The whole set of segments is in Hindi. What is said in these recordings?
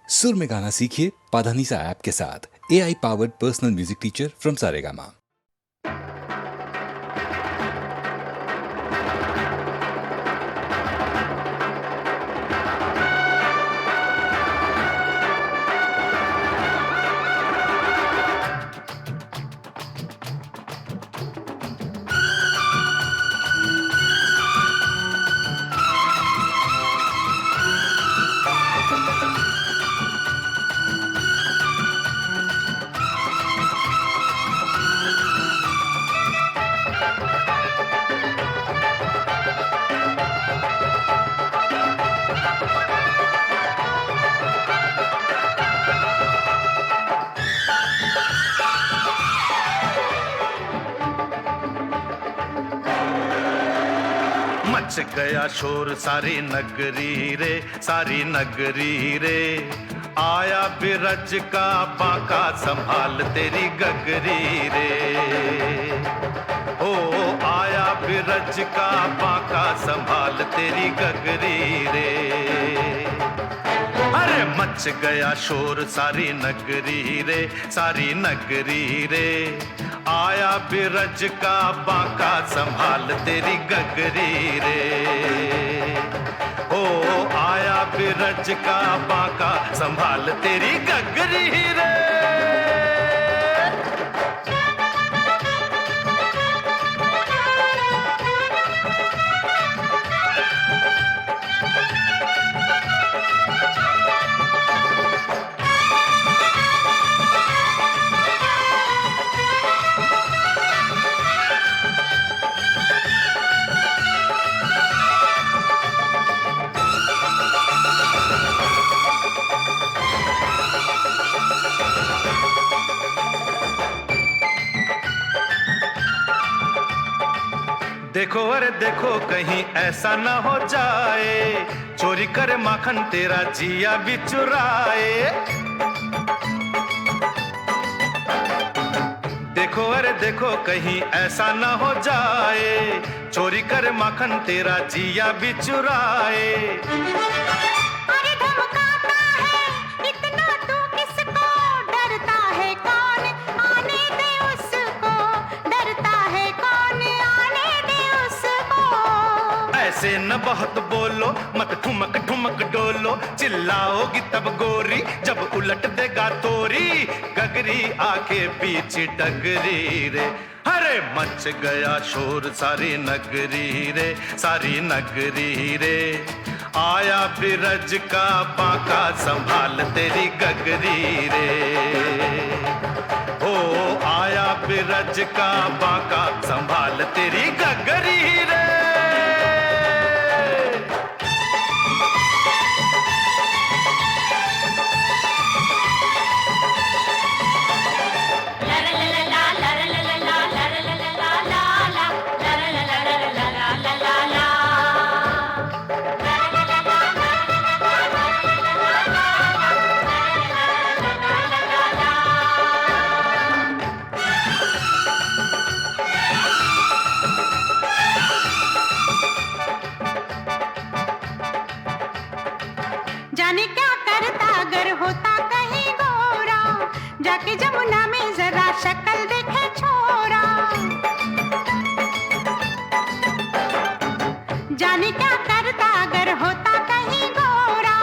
सुर में गाना सीखिए पाधानीसा ऐप के साथ। AI powered personal music teacher from Saregama. Much गया शोर सारी नगरी रे, सारी नगरी रे। आया बिरज का बांका संभाल तेरी गगरी रे। ओ आया बिरज का बांका संभाल तेरी गगरी रे। अरे मच गया शोर सारी नगरी रे, सारी नगरी रे। आया बिरज का बांका संभाल तेरी गगरी रे। ओ आया बिरज का बांका संभाल तेरी गगरी रे। देखो अरे देखो कहीं ऐसा न हो जाए, चोरी करे माखन तेरा जिया भी चुराए। देखो अरे देखो कहीं ऐसा न हो जाए, चोरी करे माखन तेरा जिया भी चुराए। अरे धमकाता है इतना तू किसको, डरता है कौन आने दे उसको, डरता है कौन आने दे उसको। ऐसे न बहुत बोलो, मत ठुमक ठुमक डोलो, चिल्लाओगी तब गोरी जब उलट देगा तोरी गगरी आके पीछे डगरी रे। अरे मच गया शोर सारी नगरी रे, सारी नगरी रे। आया बिरज का बांका संभाल तेरी गगरी रे। ओ आया बिरज का बांका संभाल तेरी गगरी रे। जाने क्या करता अगर होता कहीं गोरा, जाके जमुना में जरा शक्ल देखे छोरा। जाने क्या करता अगर होता कहीं गोरा,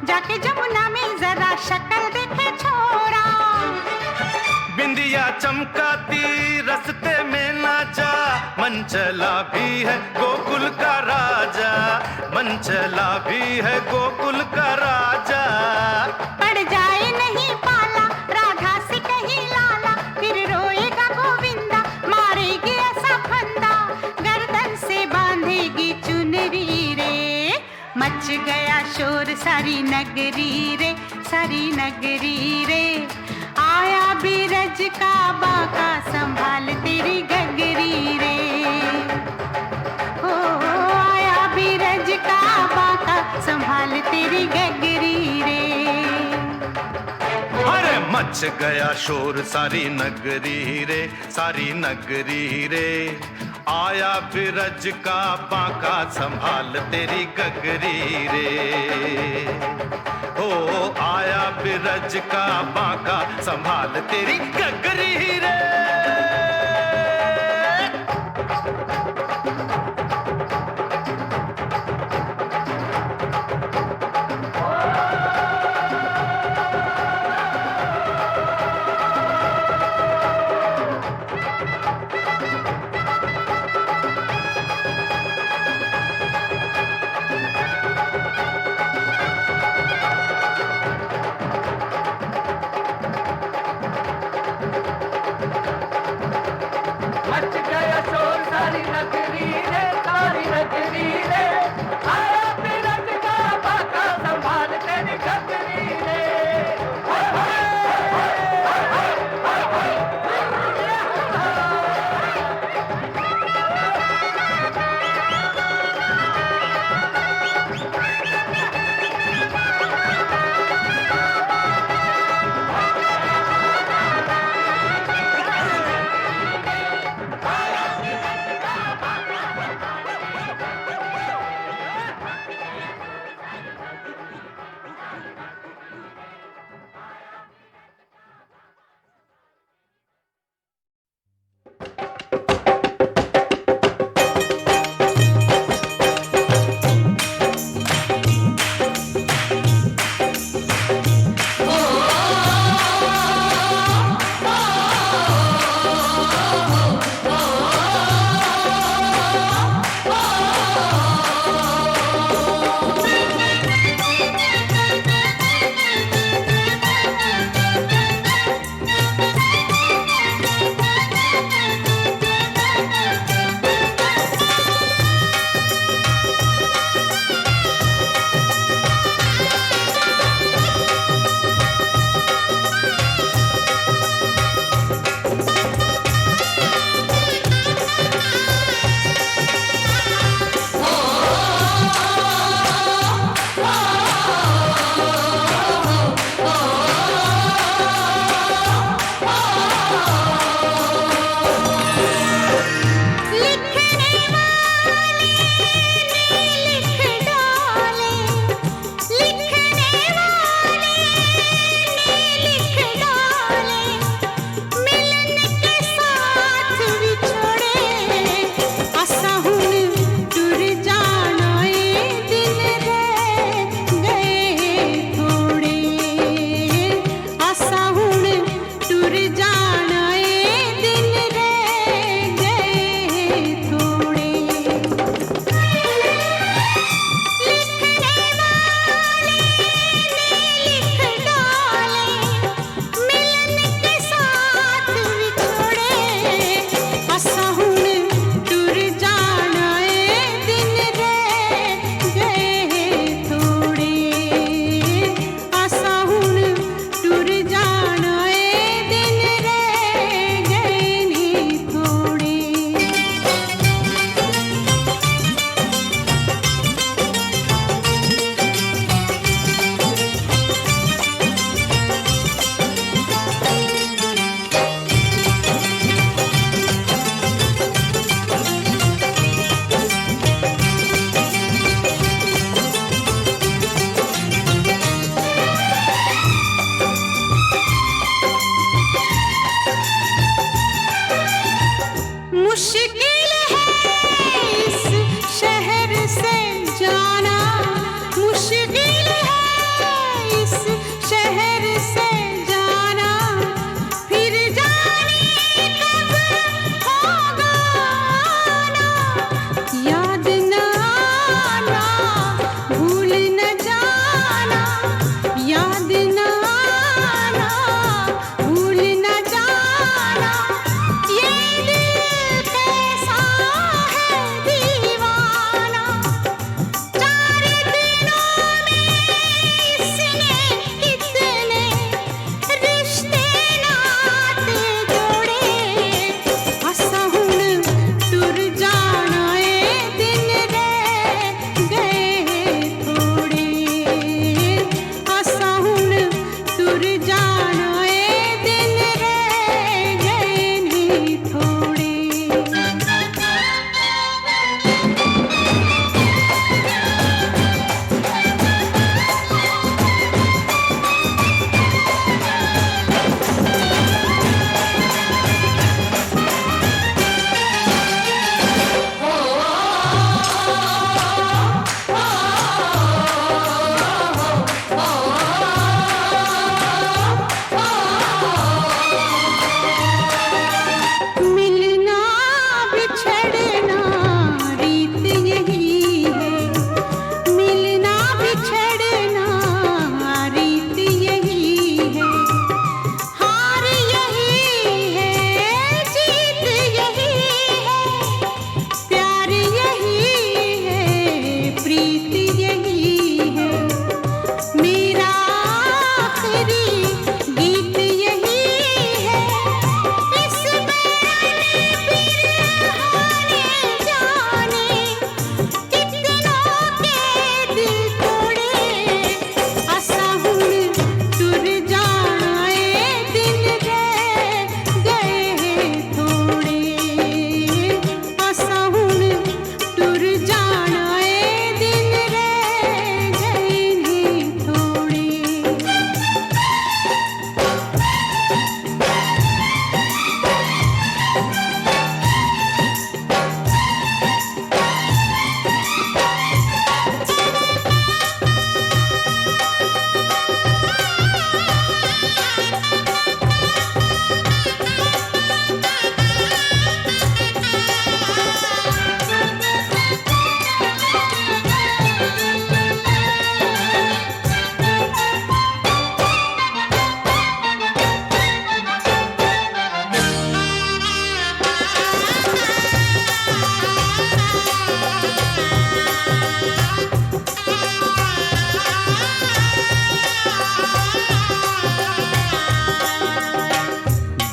जाके जमुना में जरा शक्ल देखे छोरा। बिंदिया चमकाती रस्ते में नाचा, मन चला भी है गोकुल का राजा, मन चला भी है गोकुल का राजा। पड़ जाए नहीं पाला राधा से कहीं लाला, फिर रोएगा गोविंदा मारेगी ऐसा फंदा, गर्दन से बांधेगी चुनरी रे। मच गया शोर सारी नगरी रे, सारी नगरी रे। आया बिरज का बांका संभाल तेरी गगरी रे। ओ आया बिरज का बांका संभाल तेरी गगरी रे। अरे मच गया शोर सारी नगरी रे, सारी नगरी रे। आया बिरज का बांका संभाल तेरी गगरी रे। हो आया बिरज का बांका, संभाल तेरी गगरी रे। मच गया शोर सारी नगरी रे।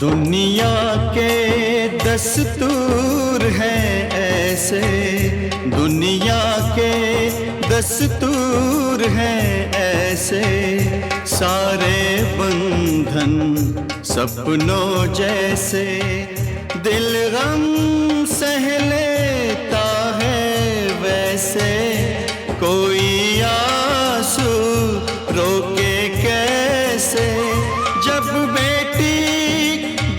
दुनिया के दस्तूर हैं ऐसे, दुनिया के दस्तूर हैं ऐसे, सारे बंधन सपनों जैसे, दिल गम सह लेता है वैसे, कोई आंसू रोके कैसे, जब बेटी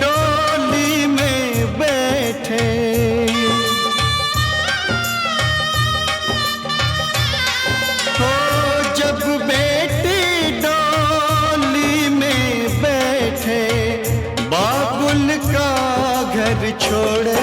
डोली में बैठे, हो जब बेटी डोली में बैठे, बाबुल का घर छोड़े,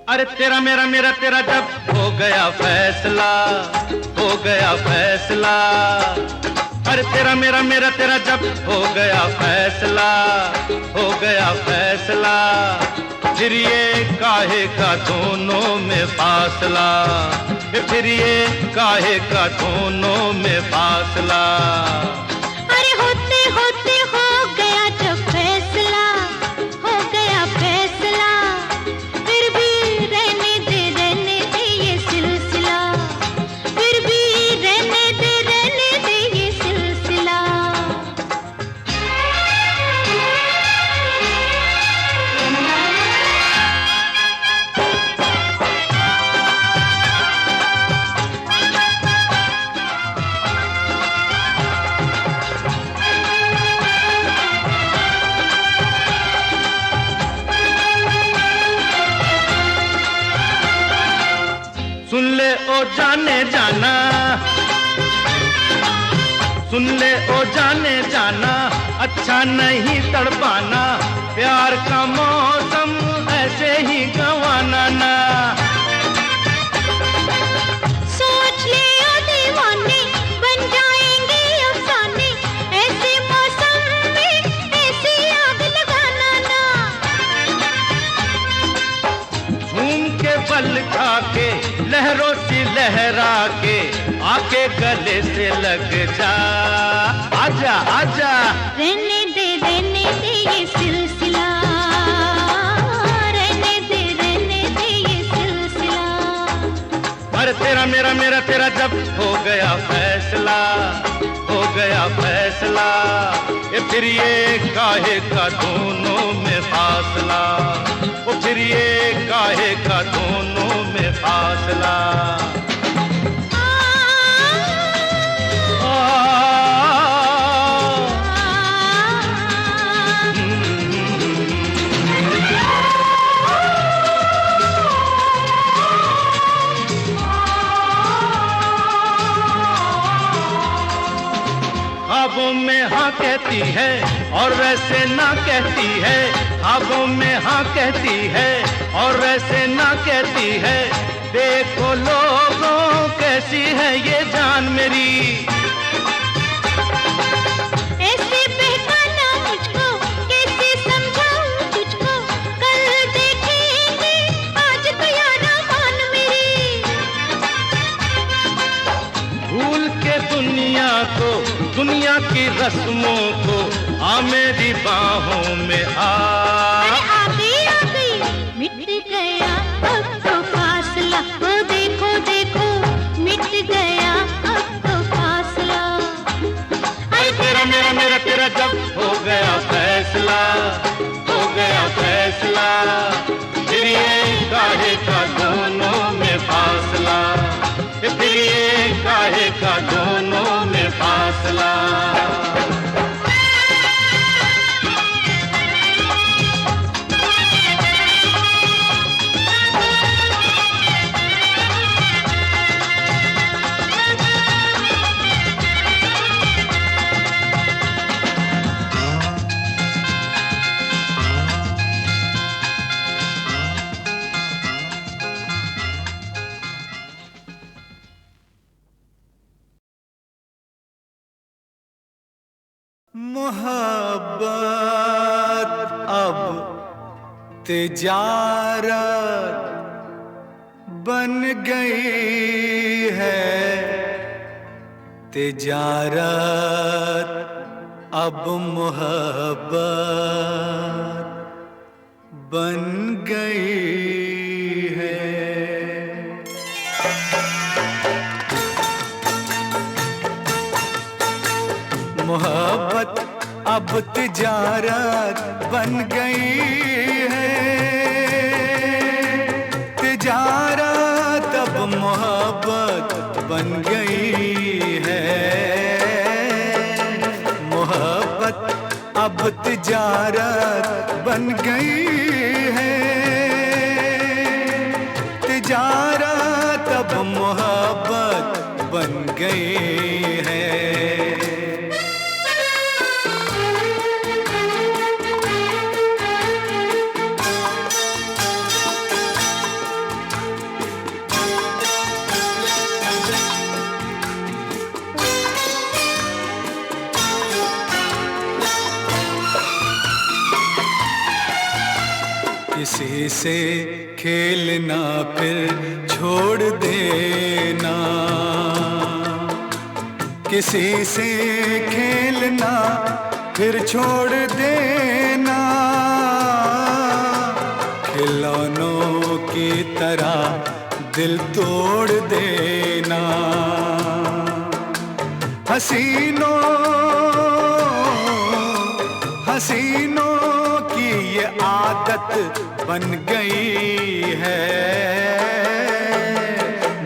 अरे तेरा मेरा मेरा तेरा जब हो गया फैसला, हो गया फैसला, अरे तेरा मेरा मेरा तेरा जब हो गया फैसला, हो गया फैसला, फिर ये काहे का दोनों में फासला, फिर ये काहे का दोनों में फासला। अरे होते होते हो गया जब फैसला, हो गया फैसला, फिर भी रहने दे ये सिलसिला, फिर भी रहने दे ये सिलसिला। सुन ले ओ जाने जाना, सुन ले ओ जाने जाना, अच्छा नहीं तड़पाना, प्यार का मौसम ऐसे ही गंवाना ना। सोच ले ओ दीवाने, बन जाएंगे अफसाने, ऐसे मौसम में ऐसी आग लगाना ना। झूम के बल खा के लहरों सी लहरा के, आके गले से लग जा, आजा आजा। रहने दे ये सिलसिला, रहने दे ये सिलसिला। अरे तेरा मेरा मेरा तेरा जब हो गया फैसला, हो गया फैसला, ये फिर ये काहे का दोनों में फासला, वो फिर ये काहे का दोनों में फासला। ख्वाबों में हाँ कहते कहती है और वैसे ना कहती है, ख्वाबों में हाँ कहती है और वैसे ना कहती है। देखो लोगों कैसी है ये जान मेरी, ऐसे बहकाना मुझको, कैसे समझाऊं तुझको, कल देखेंगे आज तो यारा मान मेरी। भूल के दुनिया को, दुनिया की रस्मों को, आ मेरी बाहों में आ। आ गई मिट गया अब तो फासला, वो देखो देखो मिट गया अब तो फासला। अरे तेरा मेरा मेरा तेरा जब हो गया फैसला, हो गया फैसला, फिर ये काहे का दोनों में फासला, फिर ये काहे का दोनों में फासला। मोहब्बत अब तिजारत बन गई है, तिजारत अब मोहब्बत बन गई है। मोहब्बत अब तिजारत बन गई है, तिजारत अब मोहब्बत बन गई है। मोहब्बत अब तिजारत बन गई है, तिजारत अब मोहब्बत बन गई है। किसी से खेलना फिर छोड़ देना, किसी से खेलना फिर छोड़ देना, खिलौनों की तरह दिल तोड़ देना। हसीनों हसीनों की ये आदत बन गई है,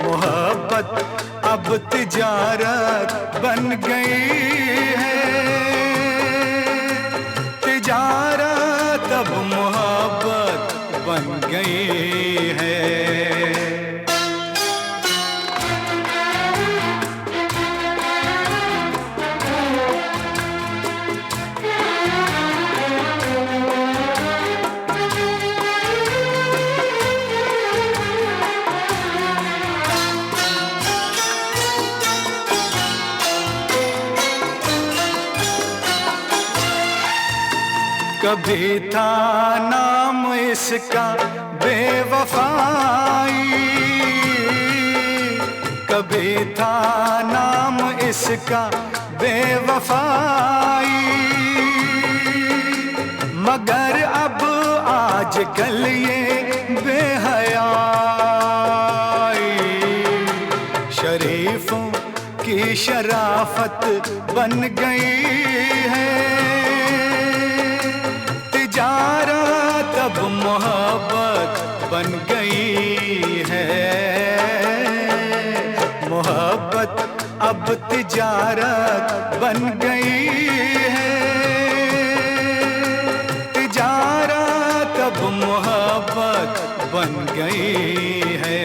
मोहब्बत अब तिजारत बन गई है, तिजारत अब मोहब्बत बन गई है। कभी था नाम इसका बेवफाई, कभी था नाम इसका बेवफाई, मगर अब आजकल ये बेहयाई शरीफों की शराफत बन गई है, तिजारत अब मोहब्बत बन गई है, मोहब्बत अब तिजारत बन गई है, तिजारत अब मोहब्बत बन गई है।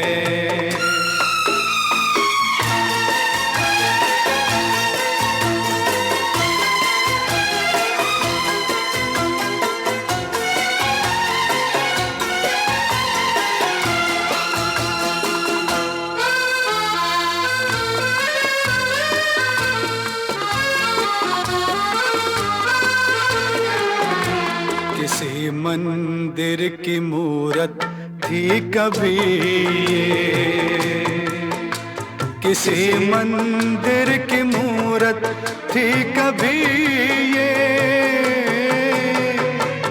मंदिर की मूरत थी कभी ये, किसी मंदिर की मूरत थी कभी ये,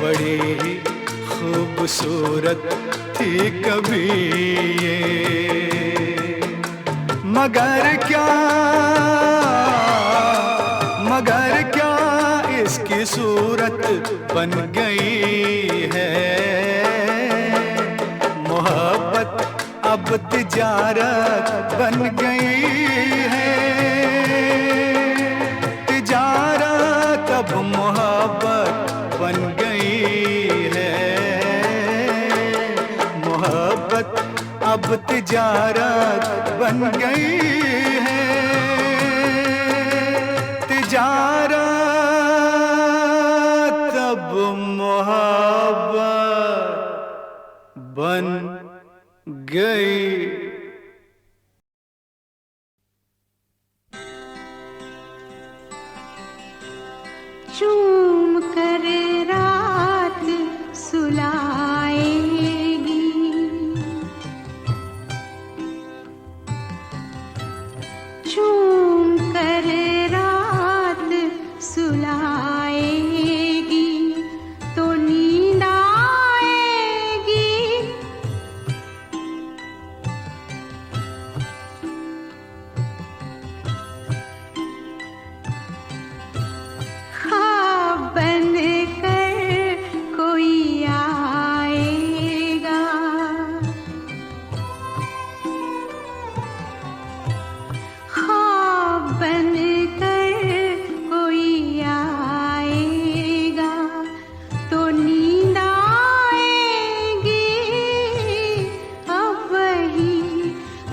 बड़ी ही खूबसूरत थी कभी ये। मगर क्या इसकी सूरत बन गई है, मोहब्बत अब तिजारत बन गई है, तिजारत अब मोहब्बत बन गई है, मोहब्बत अब तिजारत बन गई है, तिजारत अब मोहब्बत बन गई। चूम कर रात सुलाएगी, चूम कर रात सुलाएगी, तो नींद आएगी, ख्वाब बन कर कोई आएगा, ख्वाब बन कर कोई आएगा, तो नींद आएगी, अब वही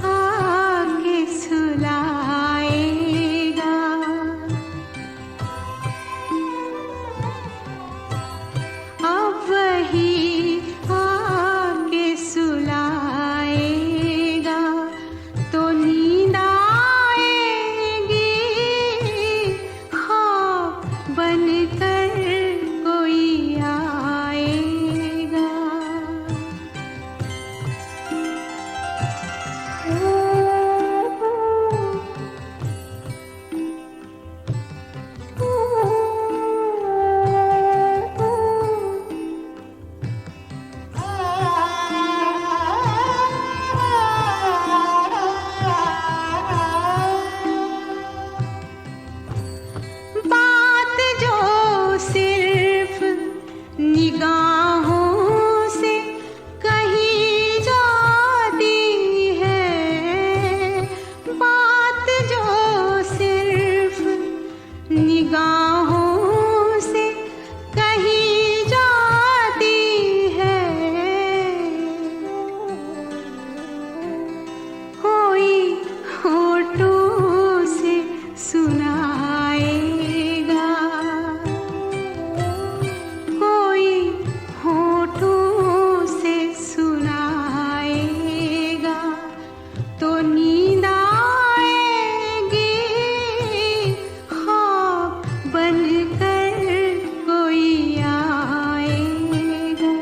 आके सुलाएगा, अब वही आके सुलाएगा, तो नींद आएगी, ख्वाब बन कर कोई आएगा। बात जो सिर्फ निगाहों से कही जाती है, बात जो सिर्फ निगाहों से कही जाती है, कोई होठों से सुनाएगा, कोई होठों से सुनाएगा, तो नींद आएगी, ख्वाब बन कर कोई आएगा।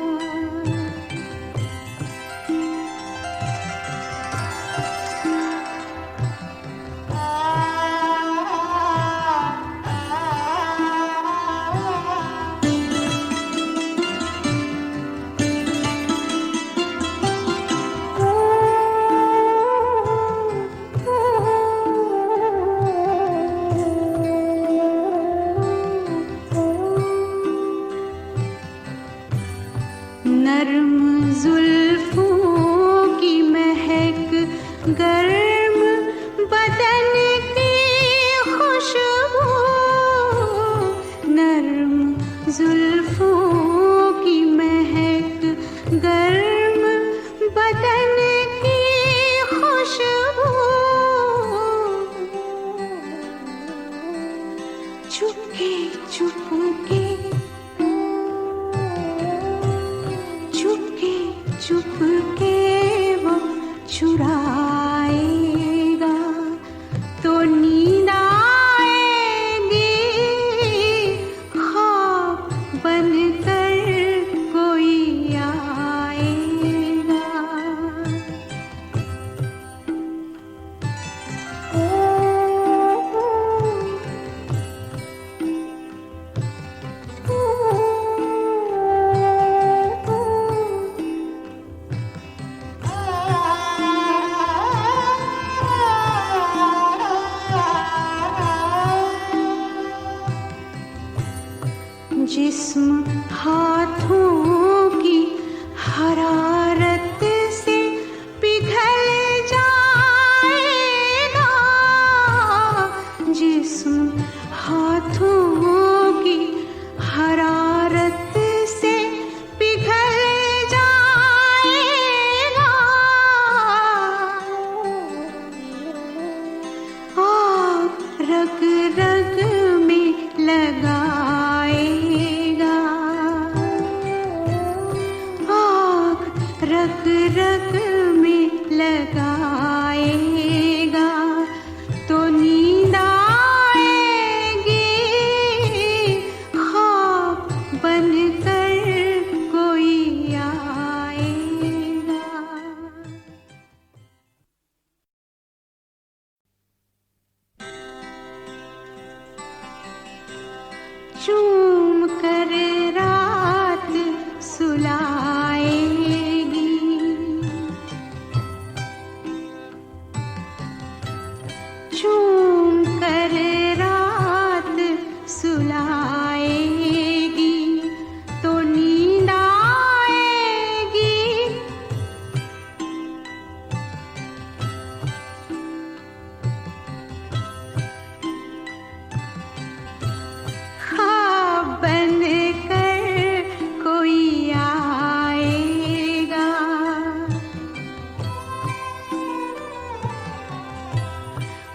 नर्म जुल्फों की महक, गर्म बदन की खुशबू, नर्म जुल्फों की महक, गर्म बदन की खुशबू, चुपके चुपके चुपके चुपके वो चुराएगा, तो नींद आएगी, ख्वाब जिस्म हाथों की हरारत से पिघल जाएगा, जिस्म हाथों की हरारत से पिघल जाएगा, आग रग रग में लगाएगा, आग रग रग में लगाएगा, तो नींद आएगी ख्वाब बनकर कोई आएगा। चूम कर रात सुलाएगी, चूम कर रात सुलाएगी, तो नींद आएगी ख्वाब बनकर कोई आएगा,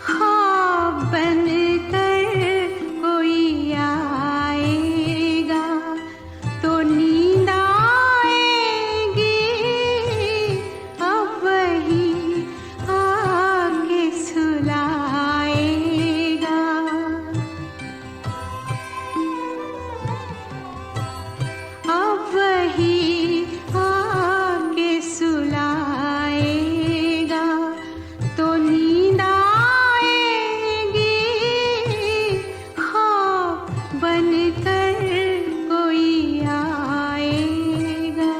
ख्वाब बनकर कोई आएगा, तो नींद आएगी अब वही आके सुलाएगा, अब वही आके सुलाएगा, तो नींद आएगी ख्वाब बनकर कोई आएगा।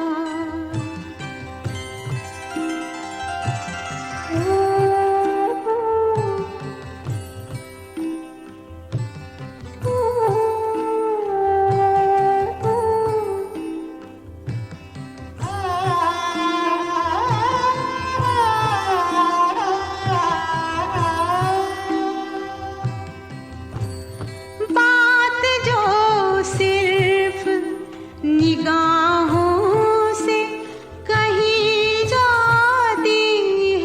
बात जो सिर्फ निगाहों से कही जाती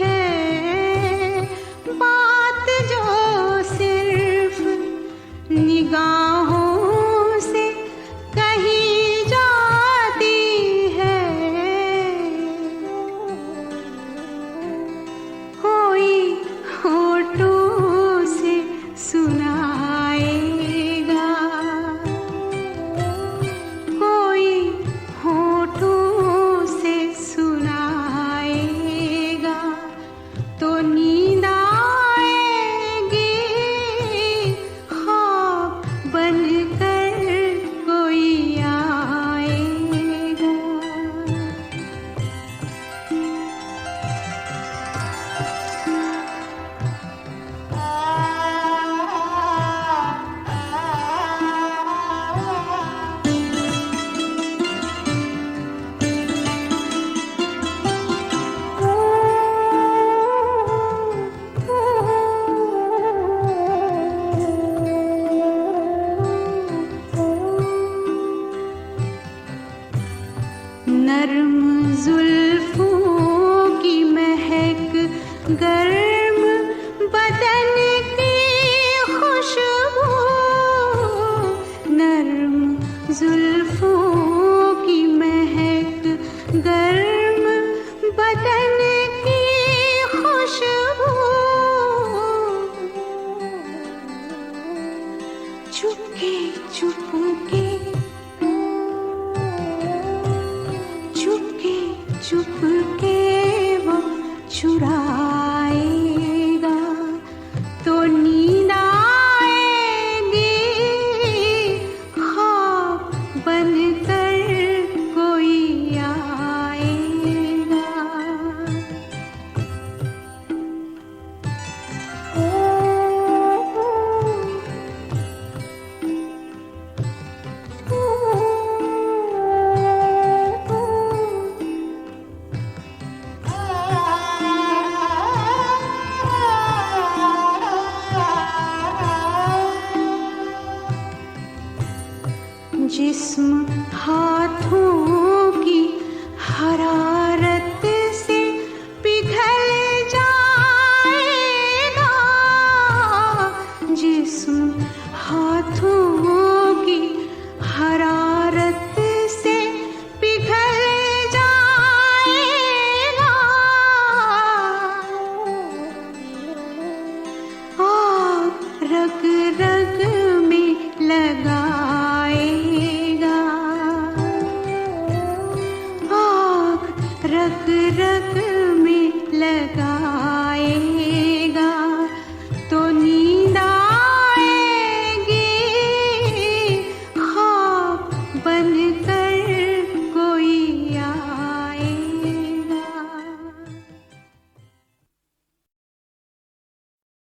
है, बात जो सिर्फ निगाहों से कही जाती है, कोई होठों से सुनाएगा, कोई होठों से सुनाएगा, तो नींद आएगी ख्वाब बनकर कोई आएगा। नर्म जुल्फों की महक, गर्म बदन की खुशबू, नर्म जुल्फों की महक, गर्म बदन की खुशबू, चुपके चुपके चुपके चुपके वो चुराए जिस्म हाथों की हरारत से पिघल जाएगा, जिस्म हाथों की हरारत से पिघल जाएगा, आग रग रग में लगा